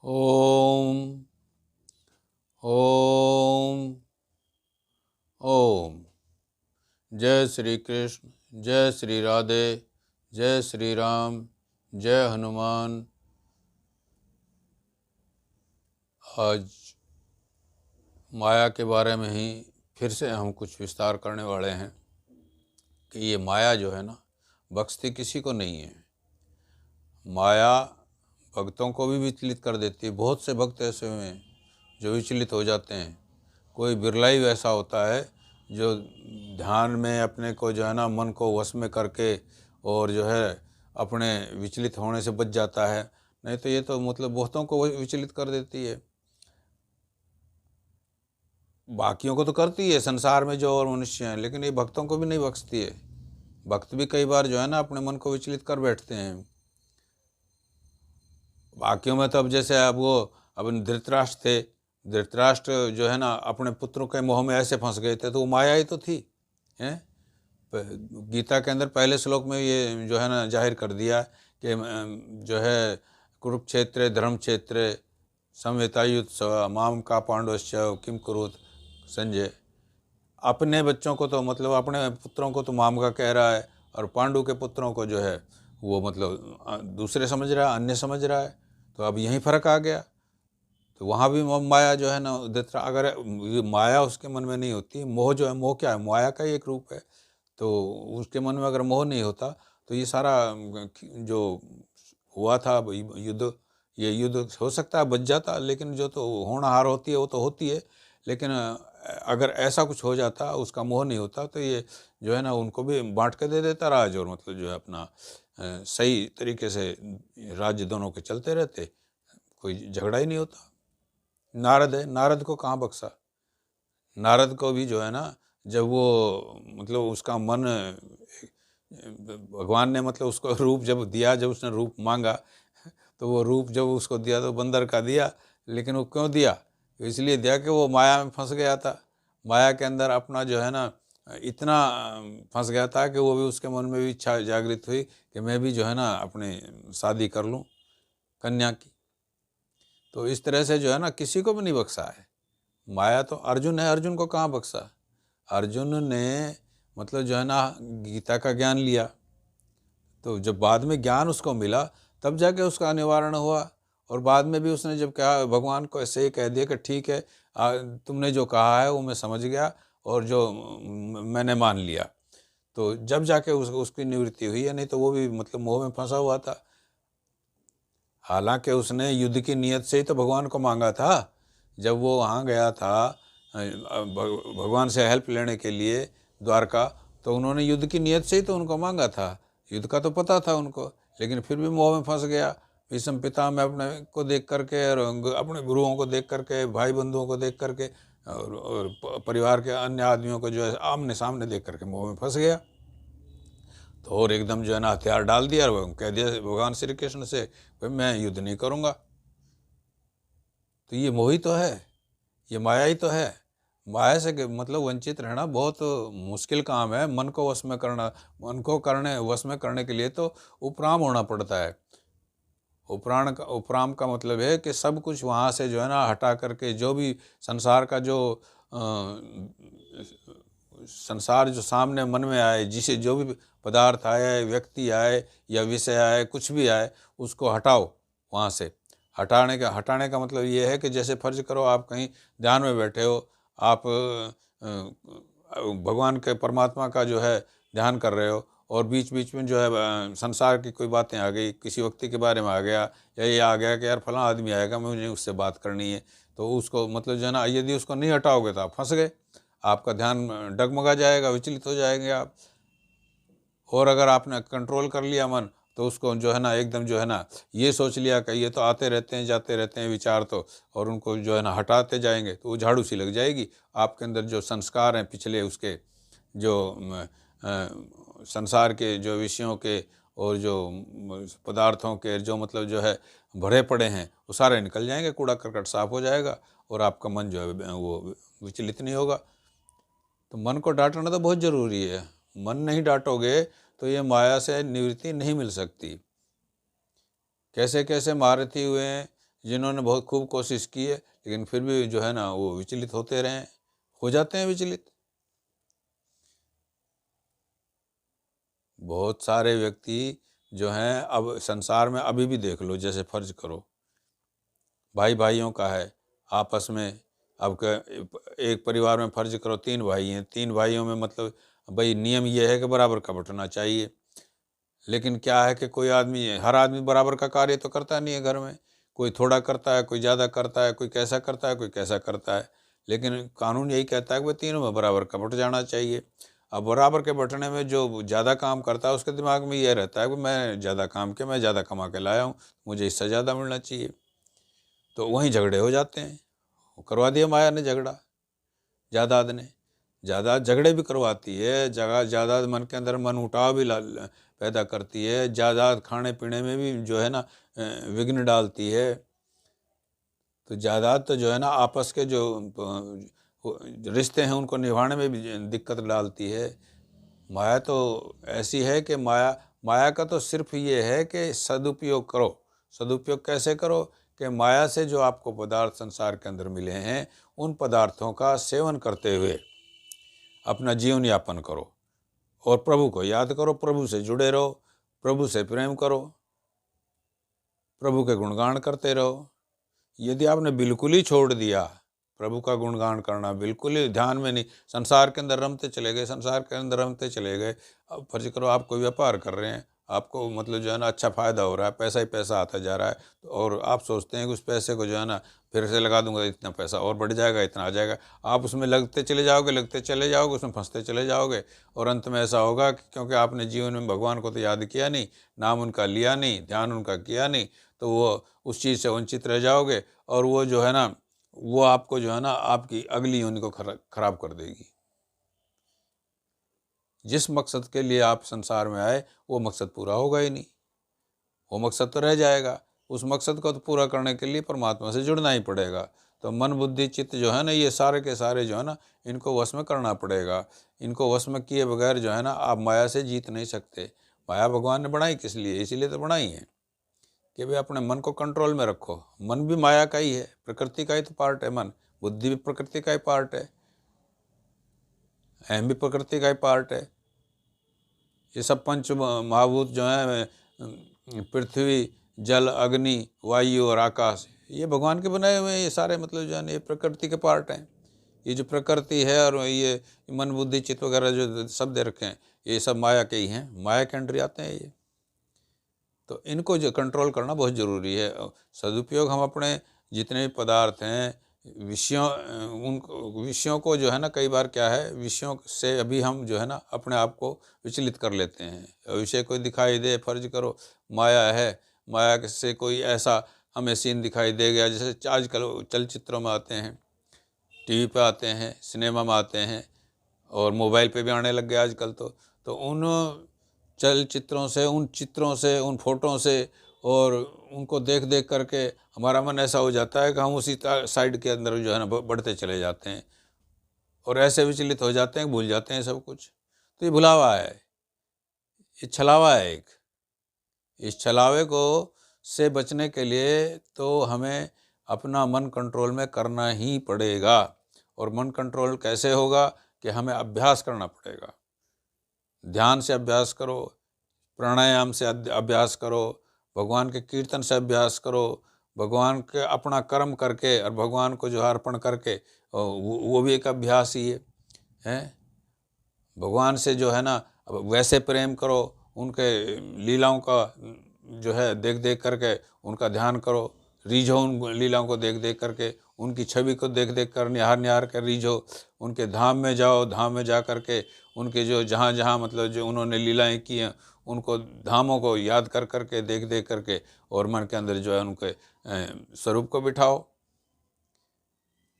ओम ओम ओम। जय श्री कृष्ण, जय श्री राधे, जय श्री राम, जय हनुमान। आज माया के बारे में ही फिर से हम कुछ विस्तार करने वाले हैं कि ये माया जो है ना, बख्शती किसी को नहीं है। माया भक्तों को भी विचलित कर देती है। बहुत से भक्त ऐसे हुए हैं जो विचलित हो जाते हैं। कोई बिरला ही वैसा होता है जो ध्यान में अपने को जो है ना, मन को वश में करके और जो है अपने विचलित होने से बच जाता है। नहीं तो ये तो मतलब बहुतों को विचलित कर देती है। बाकियों को तो करती है संसार में जो और मनुष्य हैं, लेकिन ये भक्तों को भी नहीं बख्शती है। भक्त भी कई बार जो है ना अपने मन को विचलित कर बैठते हैं। बाकियों में तो अब जैसे अब धृतराष्ट्र थे। धृतराष्ट्र जो है ना अपने पुत्रों के मोह में ऐसे फंस गए थे, तो वो माया ही तो थी। हैं, गीता के अंदर पहले श्लोक में ये जो है ना जाहिर कर दिया कि जो है कुरुक्षेत्र धर्म क्षेत्र संवेतायुत्सव माम का पांडवश्च किम कुरुत संजय। अपने बच्चों को तो मतलब अपने पुत्रों को तो माम का कह रहा है, और पांडु के पुत्रों को जो है वो मतलब दूसरे समझ रहा है, अन्य समझ रहा है। तो अब यही फर्क आ गया। तो वहाँ भी माया जो है ना अगर ये माया उसके मन में नहीं होती, मोह जो है, मोह क्या है, माया का ही एक रूप है। तो उसके मन में अगर मोह नहीं होता तो ये सारा जो हुआ था युद्ध, ये युद्ध हो सकता है बच जाता, लेकिन जो तो होनहार होती है वो तो होती है। लेकिन अगर ऐसा कुछ हो जाता, उसका मोह नहीं होता, तो ये जो है ना उनको भी बांट के दे देता राज, और मतलब जो है अपना सही तरीके से राज्य दोनों के चलते रहते, कोई झगड़ा ही नहीं होता। नारद है, नारद को कहाँ बख्शा। नारद को भी जो है ना, जब वो मतलब उसका मन भगवान ने मतलब उसको रूप जब दिया, जब उसने रूप मांगा, तो वो रूप जब उसको दिया तो बंदर का दिया। लेकिन वो क्यों दिया? इसलिए दिया कि वो माया में फंस गया था। माया के अंदर अपना जो है ना इतना फंस गया था कि वो भी उसके मन में भी इच्छा जागृत हुई कि मैं भी जो है ना अपने शादी कर लूँ कन्या की। तो इस तरह से जो है ना किसी को भी नहीं बख्शा है। माया तो अर्जुन है, अर्जुन को कहाँ बख्शा। अर्जुन ने मतलब जो है ना गीता का ज्ञान लिया, तो जब बाद में ज्ञान उसको मिला तब जाके उसका निवारण हुआ। और बाद में भी उसने जब कहा, भगवान को ऐसे ही कह दिया कि ठीक है, तुमने जो कहा है वो मैं समझ गया और जो मैंने मान लिया। तो जब जाके उसकी निवृत्ति हुई है, नहीं तो वो भी मतलब मोह में फंसा हुआ था। हालांकि उसने युद्ध की नीयत से ही तो भगवान को मांगा था। जब वो वहाँ गया था भगवान से हेल्प लेने के लिए द्वारका, तो उन्होंने युद्ध की नीयत से ही तो उनको मांगा था। युद्ध का तो पता था उनको, लेकिन फिर भी मोह में फंस गया। भीष्म पितामह अपने को देख करके और अपने गुरुओं को देख करके, भाई बंधुओं को देख करके और परिवार के अन्य आदमियों को जो है आमने सामने देख करके मोह में फंस गया। तो और एकदम जो है ना हथियार डाल दिया और कह दिया भगवान श्री कृष्ण से, भाई मैं युद्ध नहीं करूँगा। तो ये मोह ही तो है, ये माया ही तो है। माया से मतलब वंचित रहना बहुत मुश्किल काम है। मन को वश में करना, मन को वश में करने के लिए तो उपराम होना पड़ता है। उपराम का मतलब है कि सब कुछ वहाँ से जो है ना हटा करके, जो भी संसार का जो संसार जो सामने मन में आए, जिसे जो भी पदार्थ आए, व्यक्ति आए या विषय आए, कुछ भी आए, उसको हटाओ वहाँ से। हटाने का मतलब ये है कि जैसे फर्ज करो आप कहीं ध्यान में बैठे हो, आप भगवान के परमात्मा का जो है ध्यान कर रहे हो, और बीच बीच में जो है संसार की कोई बातें आ गई, किसी व्यक्ति के बारे में आ गया, या ये आ गया कि यार फलां आदमी आएगा, मुझे उससे बात करनी है, तो उसको मतलब जो है ना यदि उसको नहीं हटाओगे तो आप फंस गए। आपका ध्यान डगमगा जाएगा, विचलित हो जाएंगे आप। और अगर आपने कंट्रोल कर लिया मन, तो उसको जो है ना एकदम जो है ना ये सोच लिया कि ये तो आते रहते हैं जाते रहते हैं विचार, तो और उनको जो है ना हटाते जाएंगे, तो वो झाड़ू सी लग जाएगी। आपके अंदर जो संस्कार हैं पिछले, उसके जो संसार के जो विषयों के और जो पदार्थों के जो मतलब जो है भरे पड़े हैं, वो सारे निकल जाएंगे, कूड़ा करकट साफ हो जाएगा, और आपका मन जो है वो विचलित नहीं होगा। तो मन को डांटना तो बहुत ज़रूरी है। मन नहीं डांटोगे तो ये माया से निवृत्ति नहीं मिल सकती। कैसे कैसे महारथी हुए हैं जिन्होंने बहुत खूब कोशिश की है, लेकिन फिर भी जो है ना वो विचलित होते रहे, हो जाते हैं विचलित। बहुत सारे व्यक्ति जो हैं अब संसार में अभी भी देख लो, जैसे फर्ज करो भाई भाइयों का है आपस में, अब एक परिवार में फर्ज करो 3 भाई हैं, 3 भाइयों में मतलब भाई नियम ये है कि बराबर का बंटना चाहिए। लेकिन क्या है कि कोई आदमी है, हर आदमी बराबर का कार्य तो करता नहीं है घर में, कोई थोड़ा करता है, कोई ज़्यादा करता है, कोई कैसा करता है, कोई कैसा करता है। लेकिन कानून यही कहता है कि भाई तीनों में बराबर का बट जाना चाहिए। अब बराबर के बंटने में जो ज़्यादा काम करता है उसके दिमाग में ये रहता है कि मैं ज़्यादा काम किया, मैं ज़्यादा कमा के लाया हूँ, मुझे हिस्सा ज़्यादा मिलना चाहिए। तो वहीं झगड़े हो जाते हैं। वो करवा दिया माया ने झगड़ा, जायदाद ने। जायदाद झगड़े भी करवाती है, जगह जायदाद मन के अंदर मन उठाव भी पैदा करती है, जायदाद खाने पीने में भी जो है ना विघ्न डालती है। तो जायदाद तो जो है ना आपस के जो रिश्ते हैं उनको निभाने में भी दिक्कत डालती है। माया तो ऐसी है कि माया माया का तो सिर्फ ये है कि सदुपयोग करो। सदुपयोग कैसे करो कि माया से जो आपको पदार्थ संसार के अंदर मिले हैं उन पदार्थों का सेवन करते हुए अपना जीवन यापन करो और प्रभु को याद करो, प्रभु से जुड़े रहो, प्रभु से प्रेम करो, प्रभु के गुणगान करते रहो। यदि आपने बिल्कुल ही छोड़ दिया प्रभु का गुणगान करना, बिल्कुल ही ध्यान में नहीं, संसार के अंदर रमते चले गए, संसार के अंदर रमते चले गए। अब फर्ज करो आप कोई व्यापार कर रहे हैं, आपको मतलब जो है ना अच्छा फ़ायदा हो रहा है, पैसा ही पैसा आता जा रहा है, तो और आप सोचते हैं कि उस पैसे को जो है ना फिर से लगा दूंगा इतना पैसा और बढ़ जाएगा, इतना आ जाएगा। आप उसमें लगते चले जाओगे, उसमें फंसते चले जाओगे और अंत में ऐसा होगा कि क्योंकि आपने जीवन में भगवान को तो याद किया नहीं, नाम उनका लिया नहीं, ध्यान उनका किया नहीं, तो वो उस चीज़ से वंचित रह जाओगे और वो जो है ना वो आपको जो है ना आपकी अगली योनि को खराब कर देगी। जिस मकसद के लिए आप संसार में आए वो मकसद पूरा होगा ही नहीं, वो मकसद तो रह जाएगा। उस मकसद को तो पूरा करने के लिए परमात्मा से जुड़ना ही पड़ेगा। तो मन बुद्धि चित्त जो है ना ये सारे के सारे जो है ना इनको वश में करना पड़ेगा। इनको वश में किए बगैर जो है ना आप माया से जीत नहीं सकते। माया भगवान ने बनाई किस लिए? इसीलिए तो बनाई है कि भाई अपने मन को कंट्रोल में रखो। मन भी माया का ही है, प्रकृति का ही तो पार्ट है मन। बुद्धि भी प्रकृति का ही पार्ट है, अहम भी प्रकृति का ही पार्ट है। ये सब पंच महाभूत जो हैं, पृथ्वी, जल, अग्नि, वायु और आकाश, ये भगवान के बनाए हुए हैं। ये सारे मतलब जो है ना ये प्रकृति के पार्ट हैं। ये जो प्रकृति है और ये मन बुद्धि चित्त वगैरह जो शब्द दे रखे हैं ये सब माया के ही हैं, माया के अंडर आते हैं ये। तो इनको जो कंट्रोल करना बहुत ज़रूरी है। सदुपयोग हम अपने जितने भी पदार्थ हैं विषयों को जो है ना कई बार क्या है विषयों से अभी हम जो है ना अपने आप को विचलित कर लेते हैं। विषय कोई दिखाई दे, फर्ज करो माया है, माया से कोई ऐसा हमें सीन दिखाई दे गया, जैसे आजकल चलचित्रों में आते हैं, टीवी पे आते हैं, सिनेमा में आते हैं और मोबाइल पे भी आने लग गए आजकल। तो उन चलचित्रों से, उन चित्रों से, उन फोटों से और उनको देख देख करके हमारा मन ऐसा हो जाता है कि हम उसी साइड के अंदर जो है ना बढ़ते चले जाते हैं और ऐसे विचलित हो जाते हैं, भूल जाते हैं सब कुछ। तो ये भुलावा है, ये छलावा है एक। इस छलावे को से बचने के लिए तो हमें अपना मन कंट्रोल में करना ही पड़ेगा। और मन कंट्रोल कैसे होगा कि हमें अभ्यास करना पड़ेगा। ध्यान से अभ्यास करो, प्राणायाम से अभ्यास करो, भगवान के कीर्तन से अभ्यास करो, भगवान के अपना कर्म करके और भगवान को जो अर्पण करके वो भी एक अभ्यास ही है। भगवान से जो है ना वैसे प्रेम करो, उनके लीलाओं का जो है देख देख करके उनका ध्यान करो, रीझो उन लीलाओं को देख देख करके, उनकी छवि को देख देख कर निहार निहार कर रीझो। उनके धाम में जाओ, धाम में जा करके उनके जो जहाँ जहाँ मतलब जो उन्होंने लीलाएं की हैं उनको धामों को याद कर करके देख देख करके और मन के अंदर जो है उनके स्वरूप को बिठाओ।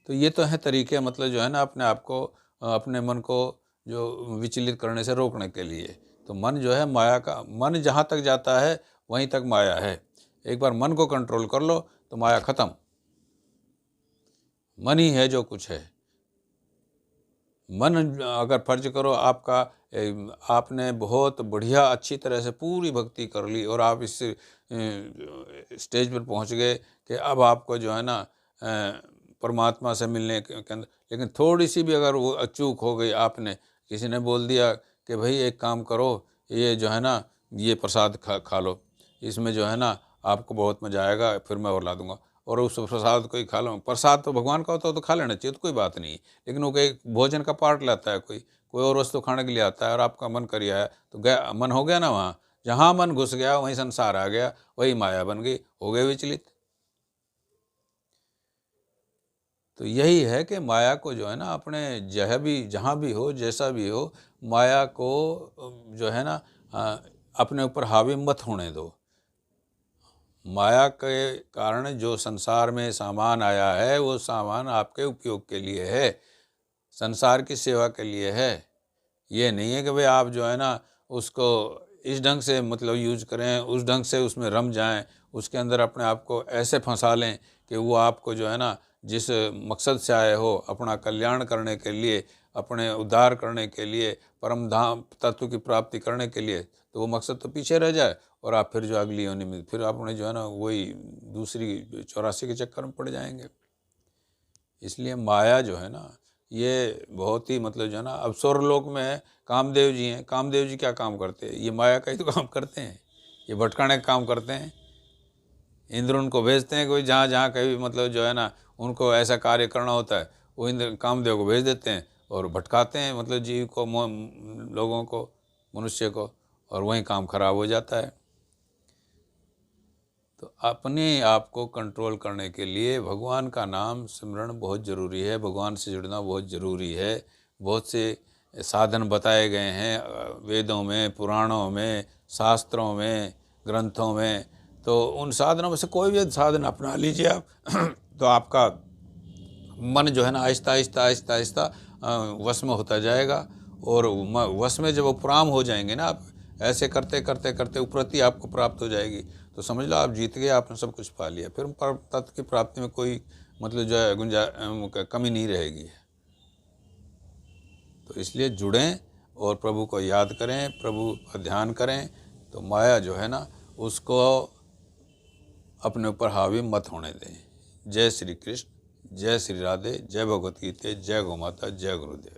तो ये तो है तरीके मतलब जो है ना अपने आप को अपने मन को जो विचलित करने से रोकने के लिए। तो मन जो है माया का, मन जहाँ तक जाता है वहीं तक माया है। एक बार मन को कंट्रोल कर लो तो माया खत्म। मन ही है जो कुछ है, मन अगर फर्ज करो आपका आपने बहुत बढ़िया अच्छी तरह से पूरी भक्ति कर ली और आप इस स्टेज पर पहुंच गए कि अब आपको जो है ना परमात्मा से मिलने के अंदर, लेकिन थोड़ी सी भी अगर वो चूक हो गई, आपने किसी ने बोल दिया कि भाई एक काम करो, ये जो है ना ये प्रसाद खा लो, इसमें जो है ना आपको बहुत मज़ा आएगा, फिर मैं और ला दूंगा, और उस प्रसाद को ही खा लो। प्रसाद तो भगवान का होता है तो खा लेना चाहिए, तो कोई बात नहीं है। लेकिन वो कोई भोजन का पार्ट लाता है, कोई और वस्तु खाने के लिए आता है और आपका मन कर आया, तो गया मन हो गया ना, वहाँ जहाँ मन घुस गया वहीं संसार आ गया, वही माया बन गई, हो गए विचलित। तो यही है कि माया को जो है ना अपने जहाँ भी हो जैसा भी हो, माया को जो है ना अपने ऊपर हावी मत होने दो। माया के कारण जो संसार में सामान आया है वो सामान आपके उपयोग के लिए है, संसार की सेवा के लिए है। ये नहीं है कि भाई आप जो है ना उसको इस ढंग से मतलब यूज करें, उस ढंग से उसमें रम जाएं, उसके अंदर अपने आप को ऐसे फंसा लें कि वो आपको जो है ना जिस मकसद से आए हो, अपना कल्याण करने के लिए, अपने उद्धार करने के लिए, परम धाम तत्व की प्राप्ति करने के लिए, तो वो मकसद तो पीछे रह जाए और आप फिर जो अगली योनि में फिर आपने जो है ना वही दूसरी 84 के चक्कर में पड़ जाएंगे। इसलिए माया जो है ना ये बहुत ही मतलब जो है ना, अब स्वर्गलोक में कामदेव जी हैं, कामदेव जी क्या काम करते हैं? ये माया का ही तो काम करते हैं, ये भटकाने का काम करते हैं। इंद्र उनको भेजते हैं, कोई जहाँ जहाँ कहीं मतलब जो है ना उनको ऐसा कार्य करना होता है, वो इंद्र कामदेव को भेज देते हैं और भटकाते हैं मतलब जीव को, लोगों को, मनुष्य को, और वहीं काम खराब हो जाता है। तो अपने आप को कंट्रोल करने के लिए भगवान का नाम सिमरण बहुत ज़रूरी है, भगवान से जुड़ना बहुत ज़रूरी है। बहुत से साधन बताए गए हैं वेदों में, पुराणों में, शास्त्रों में, ग्रंथों में, तो उन साधनों में से कोई भी साधन अपना लीजिए आप तो आपका मन जो है ना आहिस्ता आहिस्ता आहिस्ता आहिस्ता वश में होता जाएगा, और वश में जब उपराम हो जाएंगे ना आप, ऐसे करते करते करते उपरति आपको प्राप्त हो जाएगी, तो समझ लो आप जीत गए, आपने सब कुछ पा लिया, फिर परम तत्व की प्राप्ति में कोई मतलब जो है कमी नहीं रहेगी। तो इसलिए जुड़ें और प्रभु को याद करें, प्रभु का ध्यान करें, तो माया जो है ना उसको अपने ऊपर हावी मत होने दें। जय श्री कृष्ण, जय श्री राधे, जय भगवत गीता, जय गौ माता, जय गुरुदेव।